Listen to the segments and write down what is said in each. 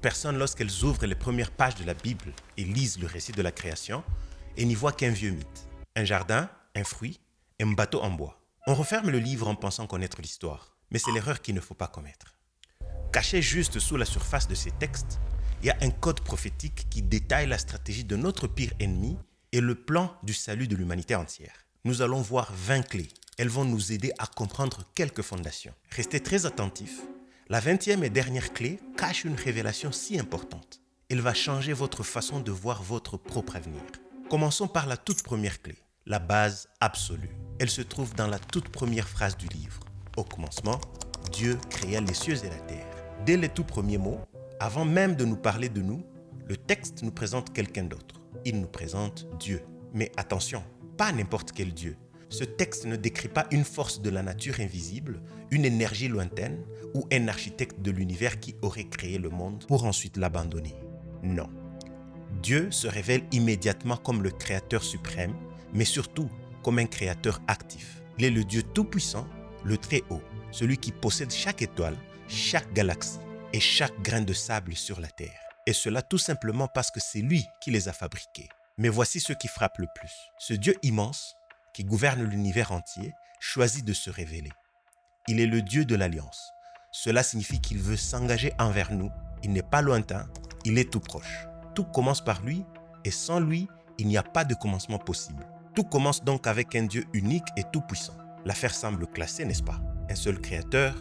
personnes, lorsqu'elles ouvrent les premières pages de la Bible et lisent le récit de la création, elles n'y voient qu'un vieux mythe. Un jardin, un fruit, un bateau en bois. On referme le livre en pensant connaître l'histoire, mais c'est l'erreur qu'il ne faut pas commettre. Caché juste sous la surface de ces textes, il y a un code prophétique qui détaille la stratégie de notre pire ennemi et le plan du salut de l'humanité entière. Nous allons voir 20 clés. Elles vont nous aider à comprendre quelques fondations. Restez très attentifs. La 20e et dernière clé cache une révélation si importante. Elle va changer votre façon de voir votre propre avenir. Commençons par la toute première clé, la base absolue. Elle se trouve dans la toute première phrase du livre. Au commencement, Dieu créa les cieux et la terre. Dès les tout premiers mots, avant même de nous parler de nous, le texte nous présente quelqu'un d'autre. Il nous présente Dieu. Mais attention, pas n'importe quel Dieu. Ce texte ne décrit pas une force de la nature invisible, une énergie lointaine ou un architecte de l'univers qui aurait créé le monde pour ensuite l'abandonner. Non. Dieu se révèle immédiatement comme le créateur suprême, mais surtout comme un créateur actif. Il est le Dieu tout-puissant, le Très-Haut, celui qui possède chaque étoile, chaque galaxie et chaque grain de sable sur la Terre. Et cela tout simplement parce que c'est lui qui les a fabriqués. Mais voici ce qui frappe le plus. Ce Dieu immense, qui gouverne l'univers entier, choisit de se révéler. Il est le Dieu de l'Alliance. Cela signifie qu'il veut s'engager envers nous. Il n'est pas lointain, il est tout proche. Tout commence par lui, et sans lui, il n'y a pas de commencement possible. Tout commence donc avec un Dieu unique et tout-puissant. L'affaire semble classée, n'est-ce pas? Un seul créateur,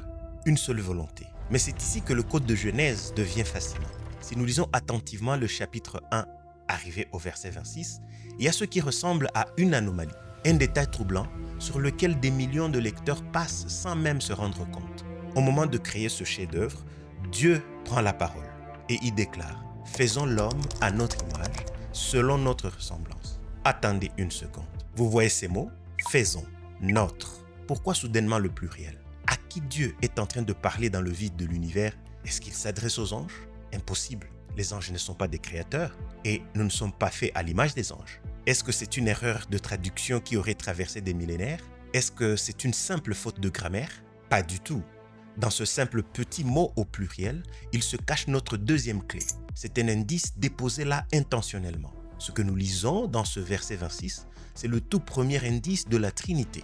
une seule volonté. Mais c'est ici que le code de Genèse devient fascinant. Si nous lisons attentivement le chapitre 1, arrivé au verset 26, il y a ce qui ressemble à une anomalie. Un détail troublant sur lequel des millions de lecteurs passent sans même se rendre compte. Au moment de créer ce chef-d'œuvre, Dieu prend la parole et il déclare « Faisons l'homme à notre image, selon notre ressemblance ». Attendez une seconde. Vous voyez ces mots ? Faisons, notre. Pourquoi soudainement le pluriel ? À qui Dieu est en train de parler dans le vide de l'univers ? Est-ce qu'il s'adresse aux anges ? Impossible. Les anges ne sont pas des créateurs et nous ne sommes pas faits à l'image des anges. Est-ce que c'est une erreur de traduction qui aurait traversé des millénaires? Est-ce que c'est une simple faute de grammaire? Pas du tout. Dans ce simple petit mot au pluriel, il se cache notre deuxième clé. C'est un indice déposé là intentionnellement. Ce que nous lisons dans ce verset 26, c'est le tout premier indice de la Trinité.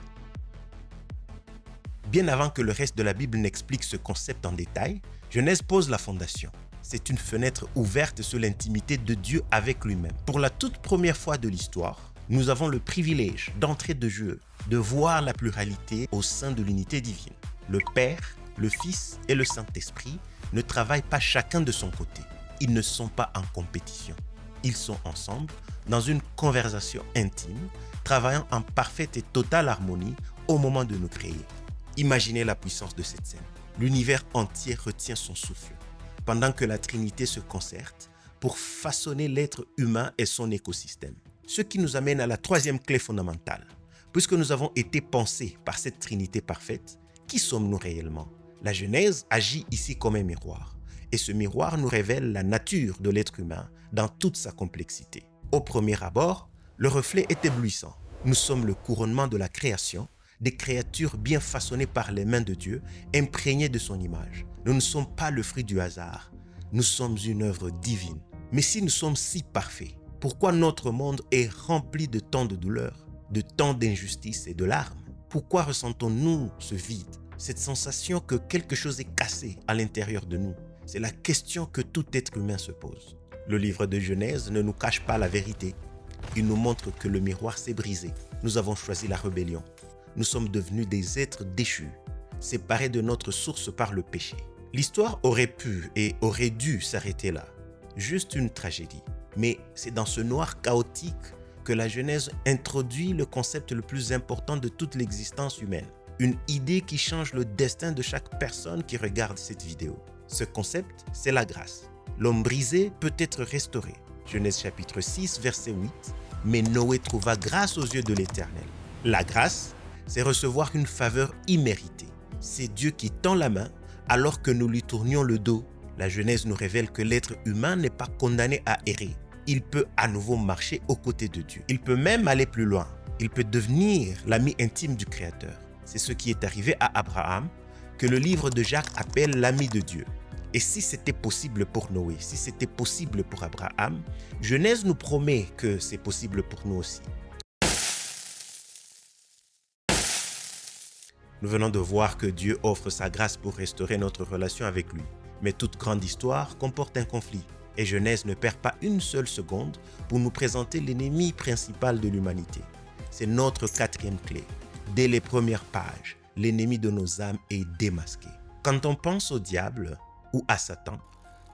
Bien avant que le reste de la Bible n'explique ce concept en détail, Genèse pose la fondation. C'est une fenêtre ouverte sur l'intimité de Dieu avec lui-même. Pour la toute première fois de l'histoire, nous avons le privilège d'entrer de jeu, de voir la pluralité au sein de l'unité divine. Le Père, le Fils et le Saint-Esprit ne travaillent pas chacun de son côté. Ils ne sont pas en compétition. Ils sont ensemble dans une conversation intime, travaillant en parfaite et totale harmonie au moment de nous créer. Imaginez la puissance de cette scène. L'univers entier retient son souffle, pendant que la Trinité se concerte pour façonner l'être humain et son écosystème. Ce qui nous amène à la troisième clé fondamentale. Puisque nous avons été pensés par cette Trinité parfaite, qui sommes-nous réellement? La Genèse agit ici comme un miroir. Et ce miroir nous révèle la nature de l'être humain dans toute sa complexité. Au premier abord, le reflet est éblouissant. Nous sommes le couronnement de la création, des créatures bien façonnées par les mains de Dieu, imprégnées de son image. Nous ne sommes pas le fruit du hasard, nous sommes une œuvre divine. Mais si nous sommes si parfaits, pourquoi notre monde est rempli de tant de douleurs, de tant d'injustices et de larmes? Pourquoi ressentons-nous ce vide, cette sensation que quelque chose est cassé à l'intérieur de nous? C'est la question que tout être humain se pose. Le livre de Genèse ne nous cache pas la vérité. Il nous montre que le miroir s'est brisé. Nous avons choisi la rébellion. Nous sommes devenus des êtres déchus, séparés de notre source par le péché. L'histoire aurait pu et aurait dû s'arrêter là. Juste une tragédie. Mais c'est dans ce noir chaotique que la Genèse introduit le concept le plus important de toute l'existence humaine. Une idée qui change le destin de chaque personne qui regarde cette vidéo. Ce concept, c'est la grâce. L'homme brisé peut être restauré. Genèse chapitre 6, verset 8. Mais Noé trouva grâce aux yeux de l'Éternel. La grâce, c'est recevoir une faveur imméritée. C'est Dieu qui tend la main alors que nous lui tournions le dos. La Genèse nous révèle que l'être humain n'est pas condamné à errer. Il peut à nouveau marcher aux côtés de Dieu. Il peut même aller plus loin. Il peut devenir l'ami intime du Créateur. C'est ce qui est arrivé à Abraham, que le livre de Jacques appelle l'ami de Dieu. Et si c'était possible pour Noé, si c'était possible pour Abraham, Genèse nous promet que c'est possible pour nous aussi. Nous venons de voir que Dieu offre sa grâce pour restaurer notre relation avec lui. Mais toute grande histoire comporte un conflit. Et Genèse ne perd pas une seule seconde pour nous présenter l'ennemi principal de l'humanité. C'est notre quatrième clé. Dès les premières pages, l'ennemi de nos âmes est démasqué. Quand on pense au diable ou à Satan,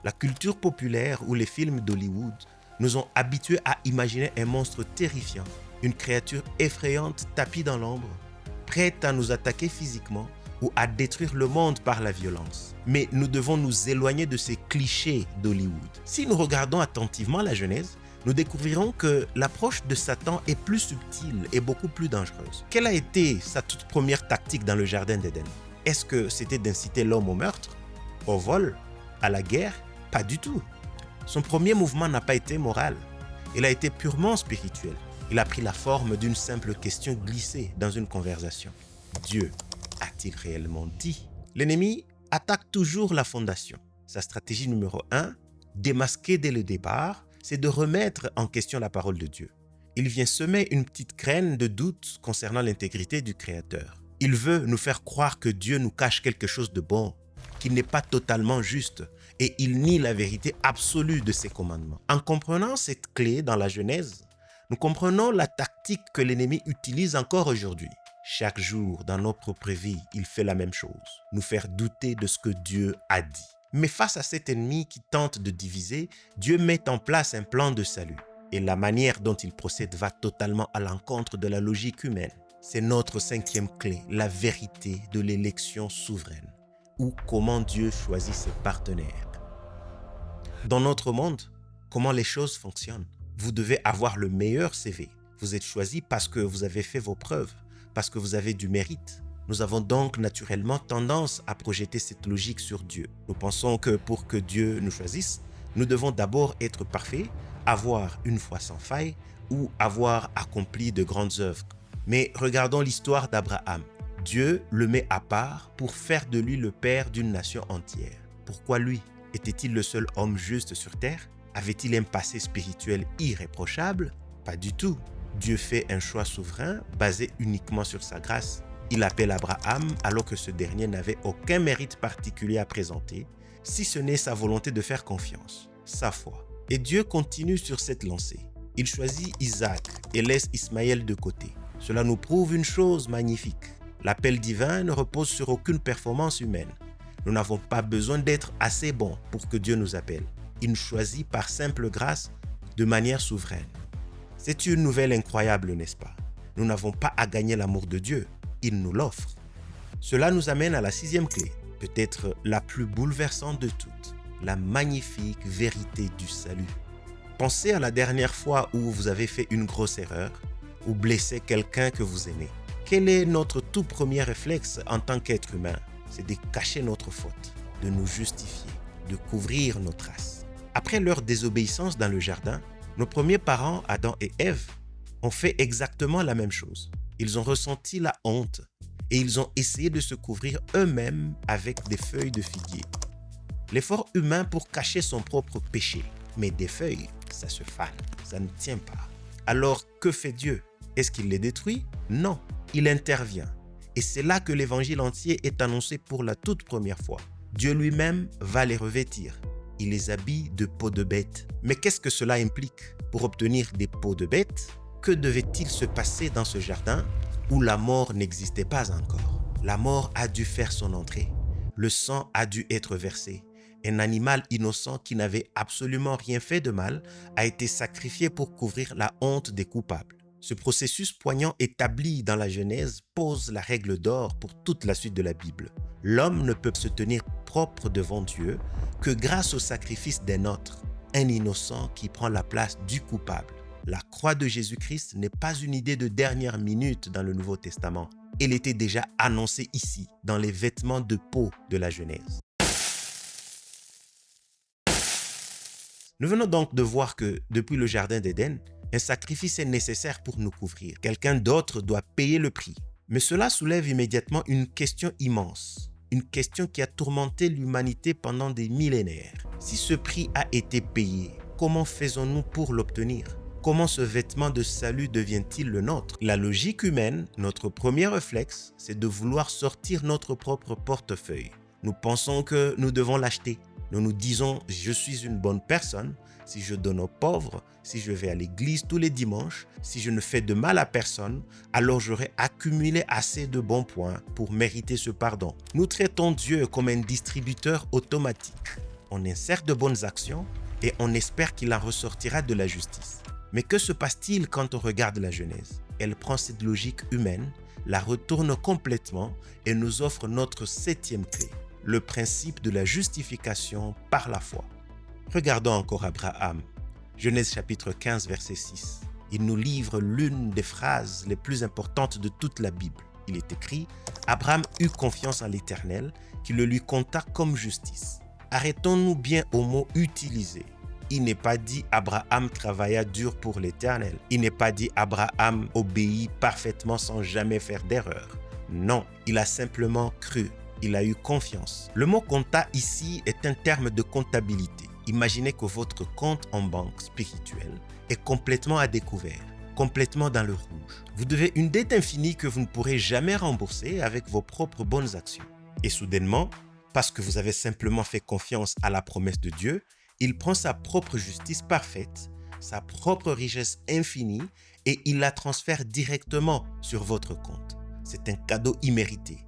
la culture populaire ou les films d'Hollywood nous ont habitués à imaginer un monstre terrifiant, une créature effrayante tapie dans l'ombre, prête à nous attaquer physiquement ou à détruire le monde par la violence. Mais nous devons nous éloigner de ces clichés d'Hollywood. Si nous regardons attentivement la Genèse, nous découvrirons que l'approche de Satan est plus subtile et beaucoup plus dangereuse. Quelle a été sa toute première tactique dans le jardin d'Éden? Est-ce que c'était d'inciter l'homme au meurtre, au vol, à la guerre? Pas du tout. Son premier mouvement n'a pas été moral. Il a été purement spirituel. Il a pris la forme d'une simple question glissée dans une conversation. Dieu a-t-il réellement dit? L'ennemi attaque toujours la fondation. Sa stratégie numéro 1, démasquée dès le départ, c'est de remettre en question la parole de Dieu. Il vient semer une petite graine de doute concernant l'intégrité du Créateur. Il veut nous faire croire que Dieu nous cache quelque chose de bon, qu'il n'est pas totalement juste, et il nie la vérité absolue de ses commandements. En comprenant cette clé dans la Genèse, nous comprenons la tactique que l'ennemi utilise encore aujourd'hui. Chaque jour, dans nos propres vies, il fait la même chose, nous faire douter de ce que Dieu a dit. Mais face à cet ennemi qui tente de diviser, Dieu met en place un plan de salut. Et la manière dont il procède va totalement à l'encontre de la logique humaine. C'est notre cinquième clé, la vérité de l'élection souveraine, ou comment Dieu choisit ses partenaires. Dans notre monde, comment les choses fonctionnent? Vous devez avoir le meilleur CV. Vous êtes choisi parce que vous avez fait vos preuves, parce que vous avez du mérite. Nous avons donc naturellement tendance à projeter cette logique sur Dieu. Nous pensons que pour que Dieu nous choisisse, nous devons d'abord être parfaits, avoir une foi sans faille ou avoir accompli de grandes œuvres. Mais regardons l'histoire d'Abraham. Dieu le met à part pour faire de lui le père d'une nation entière. Pourquoi lui? Était-il le seul homme juste sur terre? Avait-il un passé spirituel irréprochable? Pas du tout. Dieu fait un choix souverain basé uniquement sur sa grâce. Il appelle Abraham alors que ce dernier n'avait aucun mérite particulier à présenter, si ce n'est sa volonté de faire confiance, sa foi. Et Dieu continue sur cette lancée. Il choisit Isaac et laisse Ismaël de côté. Cela nous prouve une chose magnifique. L'appel divin ne repose sur aucune performance humaine. Nous n'avons pas besoin d'être assez bons pour que Dieu nous appelle. Il nous choisit par simple grâce de manière souveraine. C'est une nouvelle incroyable, n'est-ce pas? Nous n'avons pas à gagner l'amour de Dieu. Il nous l'offre. Cela nous amène à la sixième clé, peut-être la plus bouleversante de toutes, la magnifique vérité du salut. Pensez à la dernière fois où vous avez fait une grosse erreur ou blessé quelqu'un que vous aimez. Quel est notre tout premier réflexe en tant qu'être humain? C'est de cacher notre faute, de nous justifier, de couvrir nos traces. Après leur désobéissance dans le jardin, nos premiers parents, Adam et Ève, ont fait exactement la même chose. Ils ont ressenti la honte et ils ont essayé de se couvrir eux-mêmes avec des feuilles de figuier. L'effort humain pour cacher son propre péché. Mais des feuilles, ça se fane, ça ne tient pas. Alors, que fait Dieu? Est-ce qu'il les détruit? Non, il intervient. Et c'est là que l'évangile entier est annoncé pour la toute première fois. Dieu lui-même va les revêtir. Il les habille de peaux de bête. Mais qu'est-ce que cela implique? Pour obtenir des peaux de bête, que devait-il se passer dans ce jardin où la mort n'existait pas encore? La mort a dû faire son entrée. Le sang a dû être versé. Un animal innocent qui n'avait absolument rien fait de mal a été sacrifié pour couvrir la honte des coupables. Ce processus poignant établi dans la Genèse pose la règle d'or pour toute la suite de la Bible. L'homme ne peut se tenir propre devant Dieu que grâce au sacrifice d'un autre, un innocent qui prend la place du coupable. La croix de Jésus-Christ n'est pas une idée de dernière minute dans le Nouveau Testament. Elle était déjà annoncée ici, dans les vêtements de peau de la Genèse. Nous venons donc de voir que, depuis le jardin d'Éden, un sacrifice est nécessaire pour nous couvrir. Quelqu'un d'autre doit payer le prix. Mais cela soulève immédiatement une question immense, une question qui a tourmenté l'humanité pendant des millénaires. Si ce prix a été payé, comment faisons-nous pour l'obtenir? Comment ce vêtement de salut devient-il le nôtre? La logique humaine, notre premier réflexe, c'est de vouloir sortir notre propre portefeuille. Nous pensons que nous devons l'acheter. Nous nous disons « je suis une bonne personne » si je donne aux pauvres, si je vais à l'église tous les dimanches, si je ne fais de mal à personne, alors j'aurai accumulé assez de bons points pour mériter ce pardon. Nous traitons Dieu comme un distributeur automatique. On insère de bonnes actions et on espère qu'il en ressortira de la justice. Mais que se passe-t-il quand on regarde la Genèse? Elle prend cette logique humaine, la retourne complètement et nous offre notre 7e clé, le principe de la justification par la foi. Regardons encore Abraham. Genèse chapitre 15, verset 6. Il nous livre l'une des phrases les plus importantes de toute la Bible. Il est écrit « Abraham eut confiance en l'Éternel, qui le lui compta comme justice ». Arrêtons-nous bien au mot utilisé. Il n'est pas dit « Abraham travailla dur pour l'Éternel ». Il n'est pas dit « Abraham obéit parfaitement sans jamais faire d'erreur ». Non, il a simplement cru. Il a eu confiance. Le mot « compta » ici est un terme de comptabilité. Imaginez que votre compte en banque spirituelle est complètement à découvert, complètement dans le rouge. Vous devez une dette infinie que vous ne pourrez jamais rembourser avec vos propres bonnes actions. Et soudainement, parce que vous avez simplement fait confiance à la promesse de Dieu, il prend sa propre justice parfaite, sa propre richesse infinie et il la transfère directement sur votre compte. C'est un cadeau immérité.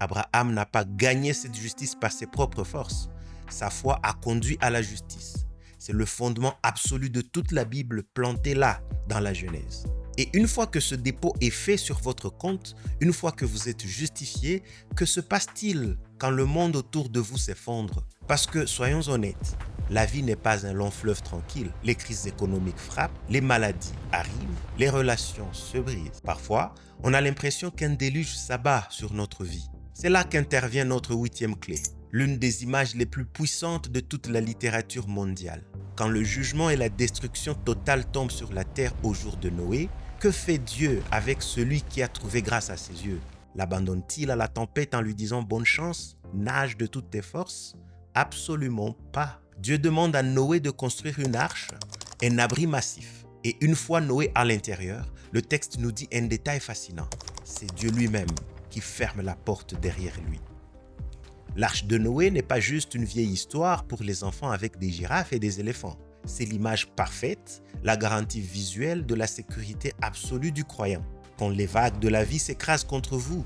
Abraham n'a pas gagné cette justice par ses propres forces. Sa foi a conduit à la justice. C'est le fondement absolu de toute la Bible plantée là, dans la Genèse. Et une fois que ce dépôt est fait sur votre compte, une fois que vous êtes justifié, que se passe-t-il quand le monde autour de vous s'effondre? Parce que, soyons honnêtes, la vie n'est pas un long fleuve tranquille. Les crises économiques frappent, les maladies arrivent, les relations se brisent. Parfois, on a l'impression qu'un déluge s'abat sur notre vie. C'est là qu'intervient notre 8e clé. L'une des images les plus puissantes de toute la littérature mondiale. Quand le jugement et la destruction totale tombent sur la terre au jour de Noé, que fait Dieu avec celui qui a trouvé grâce à ses yeux? L'abandonne-t-il à la tempête en lui disant « bonne chance, nage de toutes tes forces » ? Absolument pas. Dieu demande à Noé de construire une arche, un abri massif. Et une fois Noé à l'intérieur, le texte nous dit un détail fascinant. C'est Dieu lui-même qui ferme la porte derrière lui. L'arche de Noé n'est pas juste une vieille histoire pour les enfants avec des girafes et des éléphants. C'est l'image parfaite, la garantie visuelle de la sécurité absolue du croyant. Quand les vagues de la vie s'écrasent contre vous,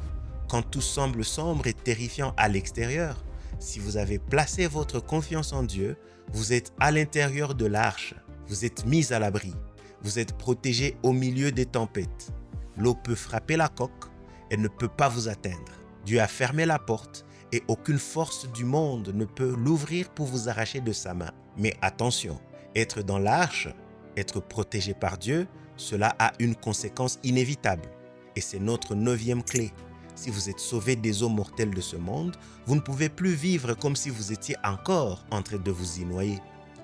quand tout semble sombre et terrifiant à l'extérieur, si vous avez placé votre confiance en Dieu, vous êtes à l'intérieur de l'arche, vous êtes mis à l'abri, vous êtes protégé au milieu des tempêtes. L'eau peut frapper la coque, elle ne peut pas vous atteindre. Dieu a fermé la porte et aucune force du monde ne peut l'ouvrir pour vous arracher de sa main. Mais attention, être dans l'arche, être protégé par Dieu, cela a une conséquence inévitable. Et c'est notre 9e clé. Si vous êtes sauvé des eaux mortelles de ce monde, vous ne pouvez plus vivre comme si vous étiez encore en train de vous y noyer.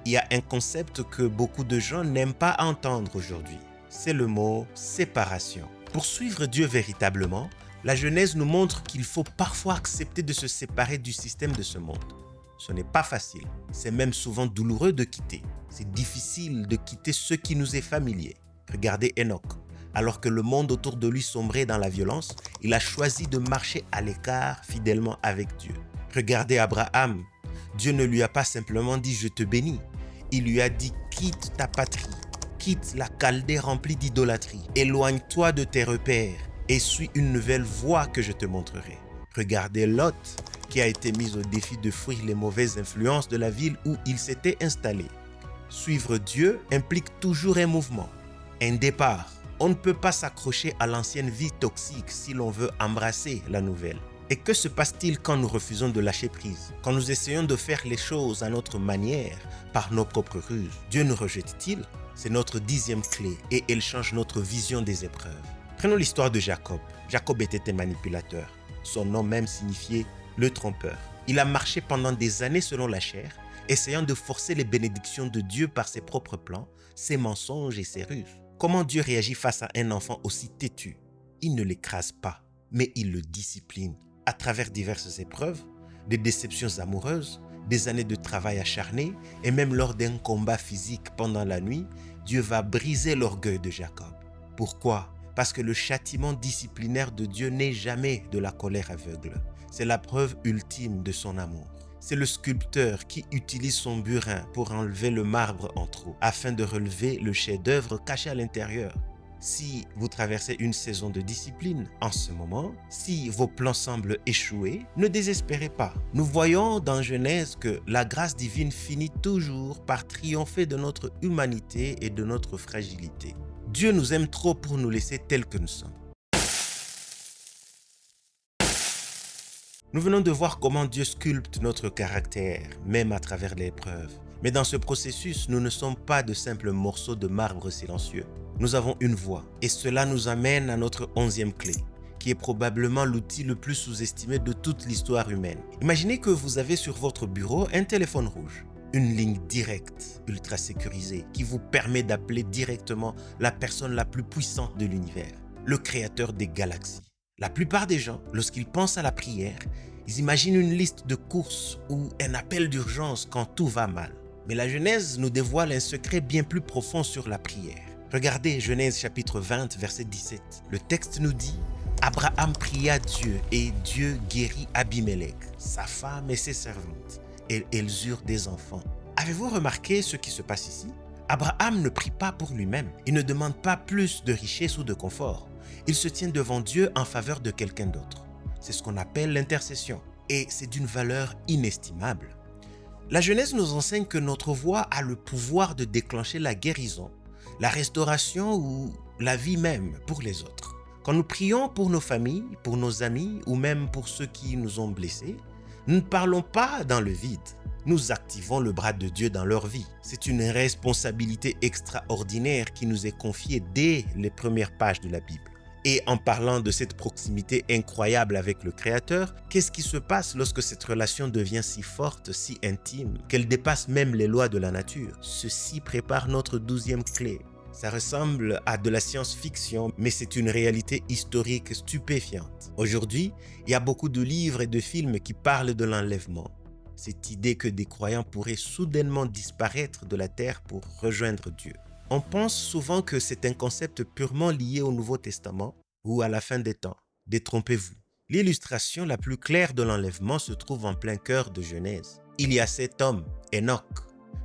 Il y a un concept que beaucoup de gens n'aiment pas entendre aujourd'hui. C'est le mot séparation. Pour suivre Dieu véritablement, la Genèse nous montre qu'il faut parfois accepter de se séparer du système de ce monde. Ce n'est pas facile, c'est même souvent douloureux de quitter. C'est difficile de quitter ce qui nous est familier. Regardez Enoch. Alors que le monde autour de lui sombrait dans la violence, il a choisi de marcher à l'écart fidèlement avec Dieu. Regardez Abraham. Dieu ne lui a pas simplement dit « je te bénis ». Il lui a dit « quitte ta patrie, quitte la Chaldée remplie d'idolâtrie, éloigne-toi de tes repères et suis une nouvelle voie que je te montrerai ». Regardez Lot, qui a été mis au défi de fuir les mauvaises influences de la ville où il s'était installé. Suivre Dieu implique toujours un mouvement, un départ. On ne peut pas s'accrocher à l'ancienne vie toxique si l'on veut embrasser la nouvelle. Et que se passe-t-il quand nous refusons de lâcher prise? Quand nous essayons de faire les choses à notre manière, par nos propres ruses, Dieu nous rejette-t-il? C'est notre 10e clé et elle change notre vision des épreuves. Prenons l'histoire de Jacob. Jacob était un manipulateur. Son nom même signifiait le trompeur. Il a marché pendant des années selon la chair, essayant de forcer les bénédictions de Dieu par ses propres plans, ses mensonges et ses ruses. Comment Dieu réagit face à un enfant aussi têtu? Il ne l'écrase pas, mais il le discipline. À travers diverses épreuves, des déceptions amoureuses, des années de travail acharné, et même lors d'un combat physique pendant la nuit, Dieu va briser l'orgueil de Jacob. Pourquoi? Parce que le châtiment disciplinaire de Dieu n'est jamais de la colère aveugle. C'est la preuve ultime de son amour. C'est le sculpteur qui utilise son burin pour enlever le marbre en trop, afin de relever le chef-d'œuvre caché à l'intérieur. Si vous traversez une saison de discipline en ce moment, si vos plans semblent échouer, ne désespérez pas. Nous voyons dans Genèse que la grâce divine finit toujours par triompher de notre humanité et de notre fragilité. Dieu nous aime trop pour nous laisser tels que nous sommes. Nous venons de voir comment Dieu sculpte notre caractère, même à travers l'épreuve. Mais dans ce processus, nous ne sommes pas de simples morceaux de marbre silencieux. Nous avons une voix, et cela nous amène à notre 11e clé, qui est probablement l'outil le plus sous-estimé de toute l'histoire humaine. Imaginez que vous avez sur votre bureau un téléphone rouge, une ligne directe, ultra sécurisée, qui vous permet d'appeler directement la personne la plus puissante de l'univers, le créateur des galaxies. La plupart des gens, lorsqu'ils pensent à la prière, ils imaginent une liste de courses ou un appel d'urgence quand tout va mal. Mais la Genèse nous dévoile un secret bien plus profond sur la prière. Regardez Genèse chapitre 20, verset 17. Le texte nous dit « Abraham pria Dieu et Dieu guérit Abimelech, sa femme et ses servantes, et elles eurent des enfants. » Avez-vous remarqué ce qui se passe ici? Abraham ne prie pas pour lui-même. Il ne demande pas plus de richesse ou de confort. Il se tient devant Dieu en faveur de quelqu'un d'autre. C'est ce qu'on appelle l'intercession. Et c'est d'une valeur inestimable. La Genèse nous enseigne que notre voix a le pouvoir de déclencher la guérison, la restauration ou la vie même pour les autres. Quand nous prions pour nos familles, pour nos amis ou même pour ceux qui nous ont blessés, nous ne parlons pas dans le vide. Nous activons le bras de Dieu dans leur vie. C'est une responsabilité extraordinaire qui nous est confiée dès les premières pages de la Bible. Et en parlant de cette proximité incroyable avec le Créateur, qu'est-ce qui se passe lorsque cette relation devient si forte, si intime, qu'elle dépasse même les lois de la nature? Ceci prépare notre 12e clé. Ça ressemble à de la science-fiction, mais c'est une réalité historique stupéfiante. Aujourd'hui, il y a beaucoup de livres et de films qui parlent de l'enlèvement. Cette idée que des croyants pourraient soudainement disparaître de la terre pour rejoindre Dieu. On pense souvent que c'est un concept purement lié au Nouveau Testament ou à la fin des temps. Détrompez-vous. L'illustration la plus claire de l'enlèvement se trouve en plein cœur de Genèse. Il y a cet homme, Enoch.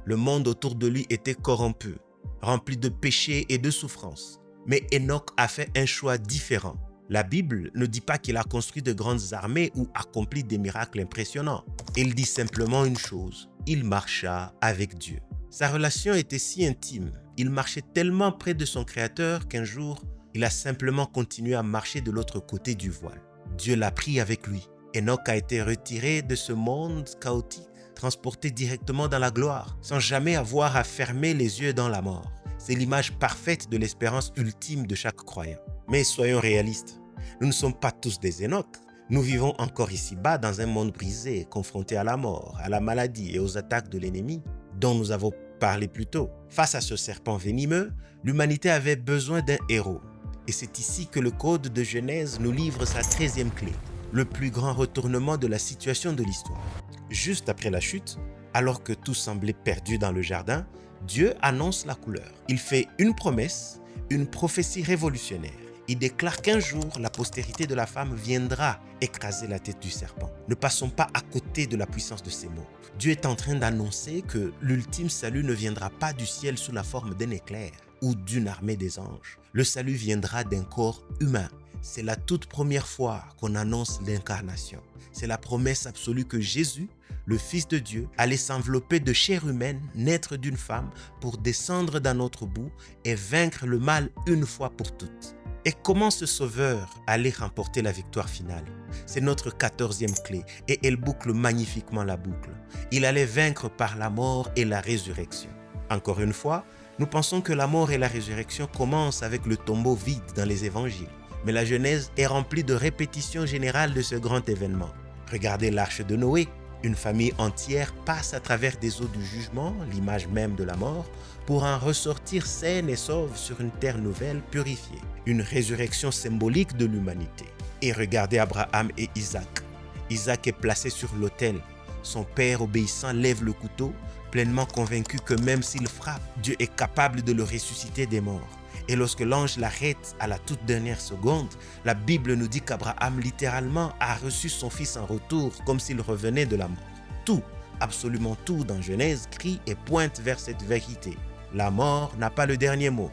Le monde autour de lui était corrompu, rempli de péchés et de souffrances. Mais Enoch a fait un choix différent. La Bible ne dit pas qu'il a construit de grandes armées ou accompli des miracles impressionnants. Elle dit simplement une chose, il marcha avec Dieu. Sa relation était si intime, il marchait tellement près de son Créateur qu'un jour, il a simplement continué à marcher de l'autre côté du voile. Dieu l'a pris avec lui. Enoch a été retiré de ce monde chaotique, transporté directement dans la gloire, sans jamais avoir à fermer les yeux dans la mort. C'est l'image parfaite de l'espérance ultime de chaque croyant. Mais soyons réalistes, nous ne sommes pas tous des Enoch. Nous vivons encore ici-bas dans un monde brisé, confronté à la mort, à la maladie et aux attaques de l'ennemi, dont nous avons parlé plus tôt. Face à ce serpent venimeux, l'humanité avait besoin d'un héros. Et c'est ici que le Code de Genèse nous livre sa 13e clé, le plus grand retournement de la situation de l'histoire. Juste après la chute, alors que tout semblait perdu dans le jardin, Dieu annonce la couleur. Il fait une promesse, une prophétie révolutionnaire. Il déclare qu'un jour, la postérité de la femme viendra écraser la tête du serpent. Ne passons pas à côté de la puissance de ces mots. Dieu est en train d'annoncer que l'ultime salut ne viendra pas du ciel sous la forme d'un éclair ou d'une armée des anges. Le salut viendra d'un corps humain. C'est la toute première fois qu'on annonce l'incarnation. C'est la promesse absolue que Jésus, le Fils de Dieu, allait s'envelopper de chair humaine, naître d'une femme, pour descendre dans notre bout et vaincre le mal une fois pour toutes. Et comment ce sauveur allait remporter la victoire finale? C'est notre 14e clé et elle boucle magnifiquement la boucle. Il allait vaincre par la mort et la résurrection. Encore une fois, nous pensons que la mort et la résurrection commencent avec le tombeau vide dans les évangiles. Mais la Genèse est remplie de répétitions générales de ce grand événement. Regardez l'arche de Noé. Une famille entière passe à travers des eaux du jugement, l'image même de la mort, pour en ressortir saine et sauve sur une terre nouvelle purifiée. Une résurrection symbolique de l'humanité. Et regardez Abraham et Isaac. Isaac est placé sur l'autel. Son père obéissant lève le couteau, pleinement convaincu que même s'il frappe, Dieu est capable de le ressusciter des morts. Et lorsque l'ange l'arrête à la toute dernière seconde, la Bible nous dit qu'Abraham littéralement a reçu son fils en retour comme s'il revenait de la mort. Tout, absolument tout dans Genèse crie et pointe vers cette vérité. La mort n'a pas le dernier mot.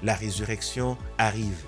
La résurrection arrive.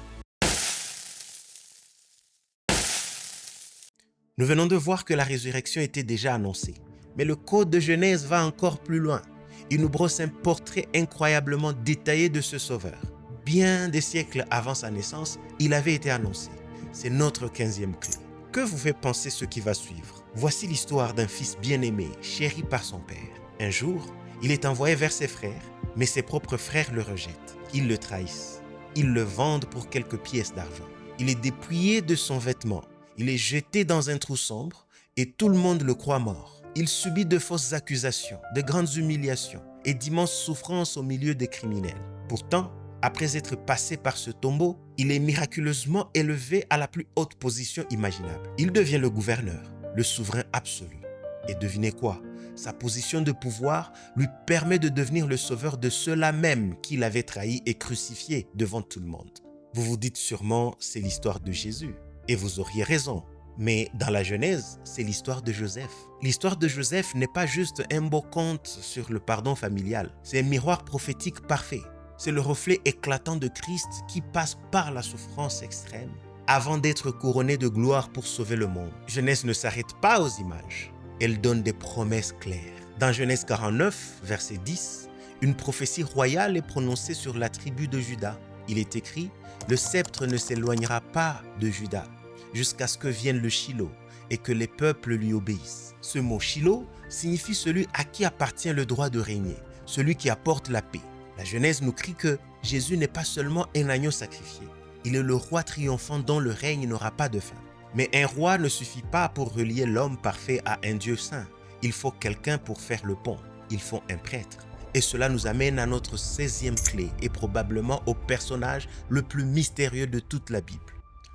Nous venons de voir que la résurrection était déjà annoncée. Mais le code de Genèse va encore plus loin. Il nous brosse un portrait incroyablement détaillé de ce sauveur. Bien des siècles avant sa naissance, il avait été annoncé. C'est notre 15e clé. Que vous fait penser ce qui va suivre? Voici l'histoire d'un fils bien-aimé, chéri par son père. Un jour, il est envoyé vers ses frères, mais ses propres frères le rejettent. Ils le trahissent. Ils le vendent pour quelques pièces d'argent. Il est dépouillé de son vêtement. Il est jeté dans un trou sombre et tout le monde le croit mort. Il subit de fausses accusations, de grandes humiliations et d'immenses souffrances au milieu des criminels. Pourtant, après être passé par ce tombeau, il est miraculeusement élevé à la plus haute position imaginable. Il devient le gouverneur, le souverain absolu. Et devinez quoi? Sa position de pouvoir lui permet de devenir le sauveur de ceux-là même qu'il avait trahis et crucifiés devant tout le monde. Vous vous dites sûrement, c'est l'histoire de Jésus. Et vous auriez raison. Mais dans la Genèse, c'est l'histoire de Joseph. L'histoire de Joseph n'est pas juste un beau conte sur le pardon familial. C'est un miroir prophétique parfait. C'est le reflet éclatant de Christ qui passe par la souffrance extrême avant d'être couronné de gloire pour sauver le monde. Genèse ne s'arrête pas aux images. Elle donne des promesses claires. Dans Genèse 49, verset 10, une prophétie royale est prononcée sur la tribu de Juda. Il est écrit « Le sceptre ne s'éloignera pas de Juda jusqu'à ce que vienne le Shiloh et que les peuples lui obéissent. » Ce mot Shiloh signifie celui à qui appartient le droit de régner, celui qui apporte la paix. La Genèse nous crie que Jésus n'est pas seulement un agneau sacrifié, il est le roi triomphant dont le règne n'aura pas de fin. Mais un roi ne suffit pas pour relier l'homme parfait à un Dieu saint. Il faut quelqu'un pour faire le pont, il faut un prêtre. Et cela nous amène à notre 16e clé et probablement au personnage le plus mystérieux de toute la Bible.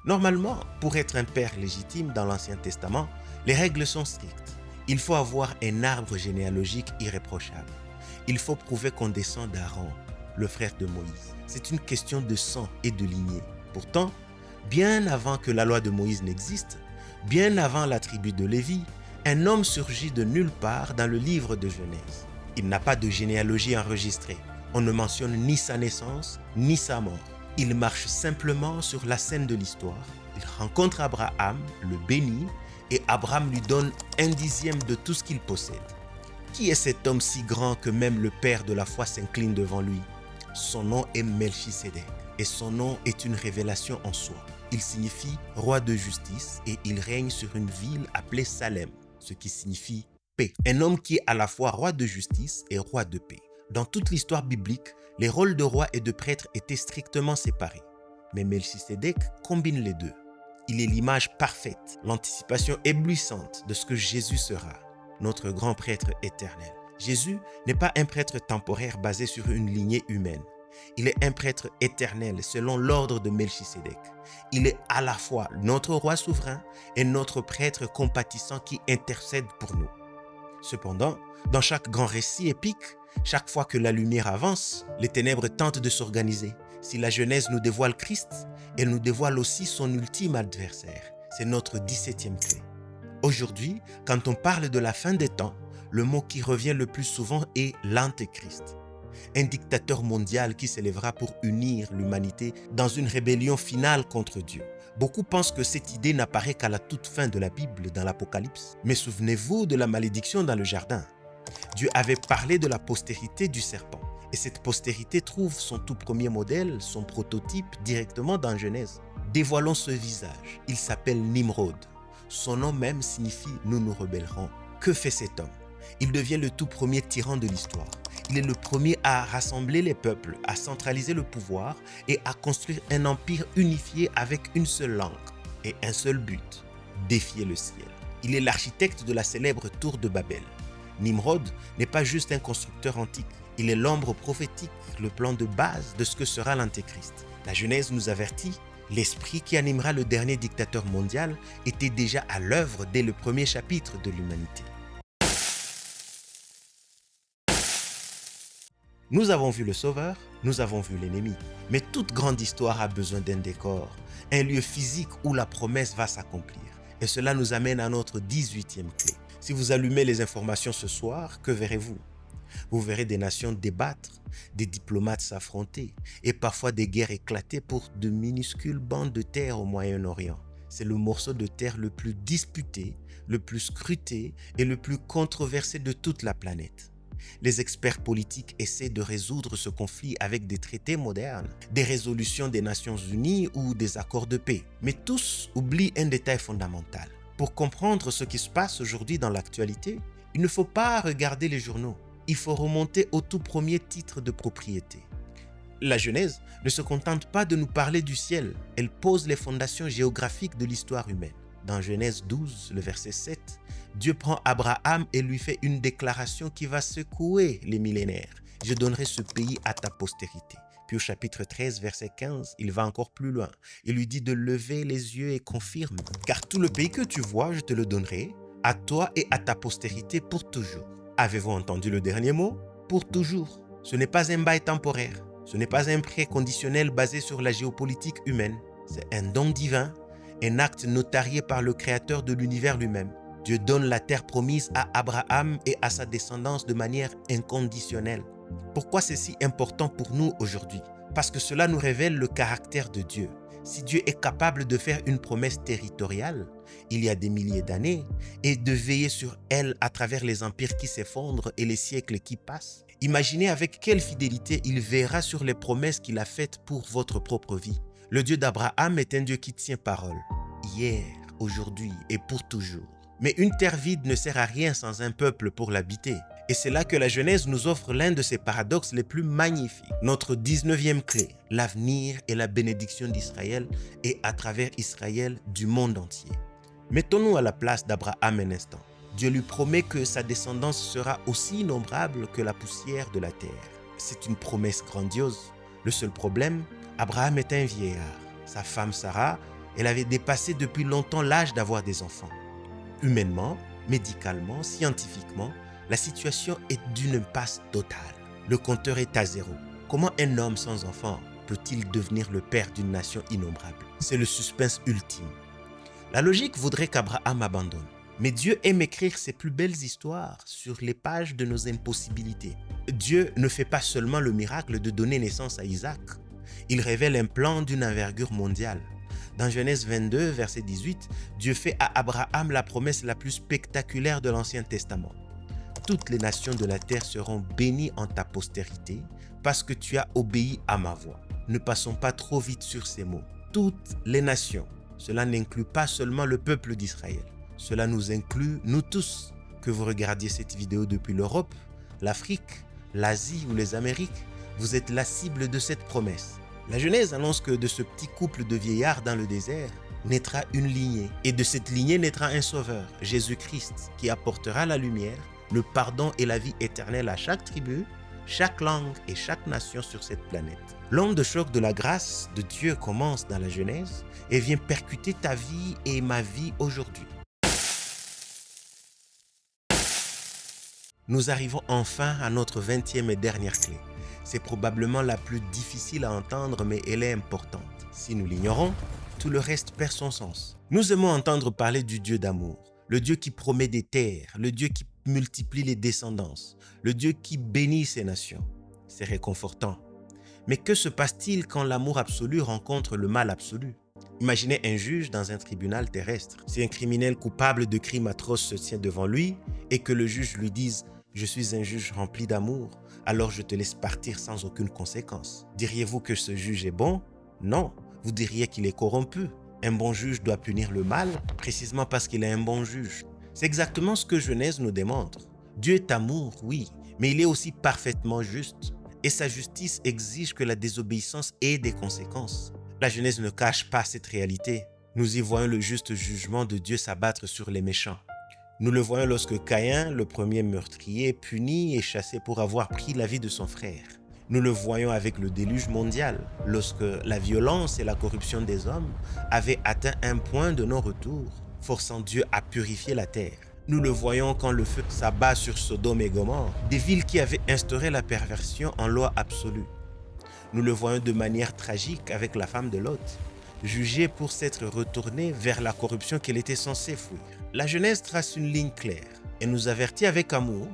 Normalement, pour être un père légitime dans l'Ancien Testament, les règles sont strictes. Il faut avoir un arbre généalogique irréprochable. Il faut prouver qu'on descend d'Aaron, le frère de Moïse. C'est une question de sang et de lignée. Pourtant, bien avant que la loi de Moïse n'existe, bien avant la tribu de Lévi, un homme surgit de nulle part dans le livre de Genèse. Il n'a pas de généalogie enregistrée. On ne mentionne ni sa naissance, ni sa mort. Il marche simplement sur la scène de l'histoire. Il rencontre Abraham, le bénit, et Abraham lui donne 1/10 de tout ce qu'il possède. Qui est cet homme si grand que même le père de la foi s'incline devant lui? Son nom est Melchisédek et son nom est une révélation en soi. Il signifie roi de justice et il règne sur une ville appelée Salem, ce qui signifie paix. Un homme qui est à la fois roi de justice et roi de paix. Dans toute l'histoire biblique, les rôles de roi et de prêtre étaient strictement séparés. Mais Melchisédek combine les deux. Il est l'image parfaite, l'anticipation éblouissante de ce que Jésus sera, notre grand prêtre éternel. Jésus n'est pas un prêtre temporaire basé sur une lignée humaine. Il est un prêtre éternel selon l'ordre de Melchisédek. Il est à la fois notre roi souverain et notre prêtre compatissant qui intercède pour nous. Cependant, dans chaque grand récit épique, chaque fois que la lumière avance, les ténèbres tentent de s'organiser. Si la Genèse nous dévoile Christ, elle nous dévoile aussi son ultime adversaire. C'est notre 17e clé. Aujourd'hui, quand on parle de la fin des temps, le mot qui revient le plus souvent est l'Antéchrist. Un dictateur mondial qui s'élèvera pour unir l'humanité dans une rébellion finale contre Dieu. Beaucoup pensent que cette idée n'apparaît qu'à la toute fin de la Bible, dans l'Apocalypse. Mais souvenez-vous de la malédiction dans le jardin. Dieu avait parlé de la postérité du serpent. Et cette postérité trouve son tout premier modèle, son prototype, directement dans Genèse. Dévoilons ce visage. Il s'appelle Nimrod. Son nom même signifie « nous nous rebellerons ». Que fait cet homme? Il devient le tout premier tyran de l'histoire. Il est le premier à rassembler les peuples, à centraliser le pouvoir et à construire un empire unifié avec une seule langue et un seul but, défier le ciel. Il est l'architecte de la célèbre tour de Babel. Nimrod n'est pas juste un constructeur antique, il est l'ombre prophétique, le plan de base de ce que sera l'Antéchrist. La Genèse nous avertit, L'esprit qui animera le dernier dictateur mondial était déjà à l'œuvre dès le premier chapitre de l'humanité. Nous avons vu le Sauveur, nous avons vu l'ennemi. Mais toute grande histoire a besoin d'un décor, un lieu physique où la promesse va s'accomplir. Et cela nous amène à notre 18e clé. Si vous allumez les informations ce soir, que verrez-vous? Vous verrez des nations débattre, des diplomates s'affronter et parfois des guerres éclater pour de minuscules bandes de terre au Moyen-Orient. C'est le morceau de terre le plus disputé, le plus scruté et le plus controversé de toute la planète. Les experts politiques essaient de résoudre ce conflit avec des traités modernes, des résolutions des Nations Unies ou des accords de paix. Mais tous oublient un détail fondamental. Pour comprendre ce qui se passe aujourd'hui dans l'actualité, il ne faut pas regarder les journaux. Il faut remonter au tout premier titre de propriété. La Genèse ne se contente pas de nous parler du ciel, elle pose les fondations géographiques de l'histoire humaine. Dans Genèse 12, le verset 7, Dieu prend Abraham et lui fait une déclaration qui va secouer les millénaires. « Je donnerai ce pays à ta postérité ». Puis au chapitre 13, verset 15, il va encore plus loin. Il lui dit de lever les yeux et confirme « Car tout le pays que tu vois, je te le donnerai, à toi et à ta postérité pour toujours. » Avez-vous entendu le dernier mot? Pour toujours. Ce n'est pas un bail temporaire. Ce n'est pas un prêt conditionnel basé sur la géopolitique humaine. C'est un don divin, un acte notarié par le Créateur de l'univers lui-même. Dieu donne la terre promise à Abraham et à sa descendance de manière inconditionnelle. Pourquoi c'est si important pour nous aujourd'hui? Parce que cela nous révèle le caractère de Dieu. Si Dieu est capable de faire une promesse territoriale, il y a des milliers d'années, et de veiller sur elle à travers les empires qui s'effondrent et les siècles qui passent, imaginez avec quelle fidélité il veillera sur les promesses qu'il a faites pour votre propre vie. Le Dieu d'Abraham est un Dieu qui tient parole, hier, aujourd'hui et pour toujours. Mais une terre vide ne sert à rien sans un peuple pour l'habiter. Et c'est là que la Genèse nous offre l'un de ses paradoxes les plus magnifiques. Notre 19e clé, l'avenir et la bénédiction d'Israël et à travers Israël du monde entier. Mettons-nous à la place d'Abraham un instant. Dieu lui promet que sa descendance sera aussi innombrable que la poussière de la terre. C'est une promesse grandiose. Le seul problème, Abraham est un vieillard. Sa femme Sarah, elle avait dépassé depuis longtemps l'âge d'avoir des enfants. Humainement, médicalement, scientifiquement, la situation est d'une impasse totale. Le compteur est à zéro. Comment un homme sans enfant peut-il devenir le père d'une nation innombrable? C'est le suspense ultime. La logique voudrait qu'Abraham abandonne. Mais Dieu aime écrire ses plus belles histoires sur les pages de nos impossibilités. Dieu ne fait pas seulement le miracle de donner naissance à Isaac. Il révèle un plan d'une envergure mondiale. Dans Genèse 22, verset 18, Dieu fait à Abraham la promesse la plus spectaculaire de l'Ancien Testament. Toutes les nations de la terre seront bénies en ta postérité parce que tu as obéi à ma voix. Ne passons pas trop vite sur ces mots. Toutes les nations, cela n'inclut pas seulement le peuple d'Israël. Cela nous inclut, nous tous, que vous regardiez cette vidéo depuis l'Europe, l'Afrique, l'Asie ou les Amériques, vous êtes la cible de cette promesse. La Genèse annonce que de ce petit couple de vieillards dans le désert naîtra une lignée. Et de cette lignée naîtra un sauveur, Jésus-Christ, qui apportera la lumière, le pardon et la vie éternelle à chaque tribu, chaque langue et chaque nation sur cette planète. L'onde de choc de la grâce de Dieu commence dans la Genèse et vient percuter ta vie et ma vie aujourd'hui. Nous arrivons enfin à notre 20e et dernière clé. C'est probablement la plus difficile à entendre, mais elle est importante. Si nous l'ignorons, tout le reste perd son sens. Nous aimons entendre parler du Dieu d'amour, le Dieu qui promet des terres, le Dieu qui multiplie les descendances, le Dieu qui bénit ses nations. C'est réconfortant. Mais que se passe-t-il quand l'amour absolu rencontre le mal absolu? Imaginez un juge dans un tribunal terrestre. Si un criminel coupable de crimes atroces se tient devant lui et que le juge lui dise « Je suis un juge rempli d'amour, alors je te laisse partir sans aucune conséquence. » Diriez-vous que ce juge est bon? Non, vous diriez qu'il est corrompu. Un bon juge doit punir le mal précisément parce qu'il est un bon juge. C'est exactement ce que Genèse nous démontre. Dieu est amour, oui, mais il est aussi parfaitement juste. Et sa justice exige que la désobéissance ait des conséquences. La Genèse ne cache pas cette réalité. Nous y voyons le juste jugement de Dieu s'abattre sur les méchants. Nous le voyons lorsque Caïn, le premier meurtrier, est puni et chassé pour avoir pris la vie de son frère. Nous le voyons avec le déluge mondial, lorsque la violence et la corruption des hommes avaient atteint un point de non-retour, forçant Dieu à purifier la terre. Nous le voyons quand le feu s'abat sur Sodome et Gomorrhe, des villes qui avaient instauré la perversion en loi absolue. Nous le voyons de manière tragique avec la femme de Lot, jugée pour s'être retournée vers la corruption qu'elle était censée fuir. La Genèse trace une ligne claire et nous avertit avec amour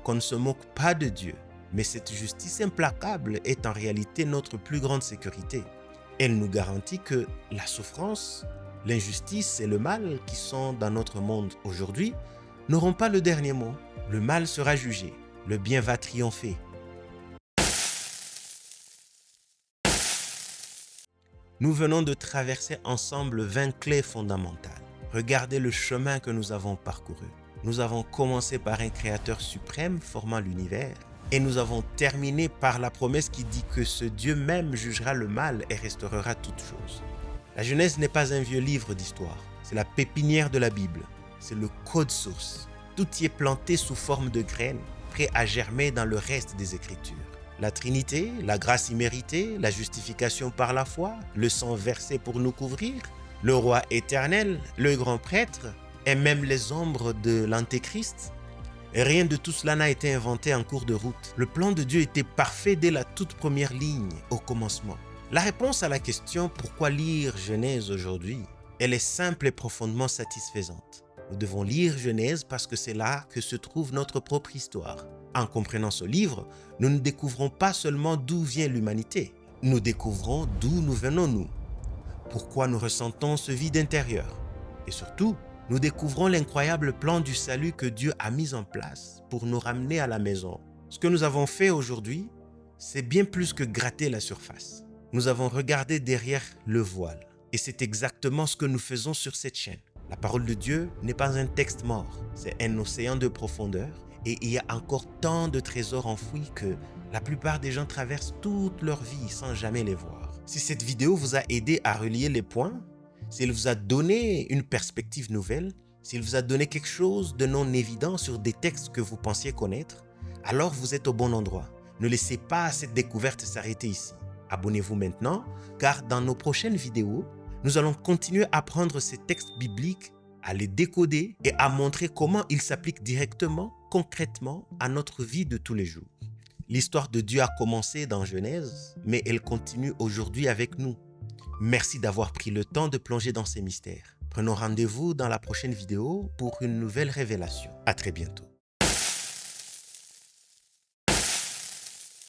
qu'on ne se moque pas de Dieu, mais cette justice implacable est en réalité notre plus grande sécurité. Elle nous garantit que la souffrance, l'injustice et le mal qui sont dans notre monde aujourd'hui n'auront pas le dernier mot. Le mal sera jugé, le bien va triompher. Nous venons de traverser ensemble 20 clés fondamentales. Regardez le chemin que nous avons parcouru. Nous avons commencé par un créateur suprême formant l'univers et nous avons terminé par la promesse qui dit que ce Dieu même jugera le mal et restaurera toutes choses. La Genèse n'est pas un vieux livre d'histoire, c'est la pépinière de la Bible, c'est le code source. Tout y est planté sous forme de graines, prêt à germer dans le reste des Écritures. La Trinité, la grâce imméritée, la justification par la foi, le sang versé pour nous couvrir, le roi éternel, le grand prêtre et même les ombres de l'Antéchrist. Rien de tout cela n'a été inventé en cours de route. Le plan de Dieu était parfait dès la toute première ligne, au commencement. La réponse à la question « Pourquoi lire Genèse aujourd'hui ?» elle est simple et profondément satisfaisante. Nous devons lire Genèse parce que c'est là que se trouve notre propre histoire. En comprenant ce livre, nous ne découvrons pas seulement d'où vient l'humanité, nous découvrons d'où nous venons nous, pourquoi nous ressentons ce vide intérieur. Et surtout, nous découvrons l'incroyable plan du salut que Dieu a mis en place pour nous ramener à la maison. Ce que nous avons fait aujourd'hui, c'est bien plus que gratter la surface. Nous avons regardé derrière le voile. Et c'est exactement ce que nous faisons sur cette chaîne. La parole de Dieu n'est pas un texte mort, c'est un océan de profondeur. Et il y a encore tant de trésors enfouis que la plupart des gens traversent toute leur vie sans jamais les voir. Si cette vidéo vous a aidé à relier les points, s'il vous a donné une perspective nouvelle, s'il vous a donné quelque chose de non évident sur des textes que vous pensiez connaître, alors vous êtes au bon endroit. Ne laissez pas cette découverte s'arrêter ici. Abonnez-vous maintenant, car dans nos prochaines vidéos, nous allons continuer à prendre ces textes bibliques, à les décoder et à montrer comment ils s'appliquent directement, concrètement, à notre vie de tous les jours. L'histoire de Dieu a commencé dans Genèse, mais elle continue aujourd'hui avec nous. Merci d'avoir pris le temps de plonger dans ces mystères. Prenons rendez-vous dans la prochaine vidéo pour une nouvelle révélation. À très bientôt.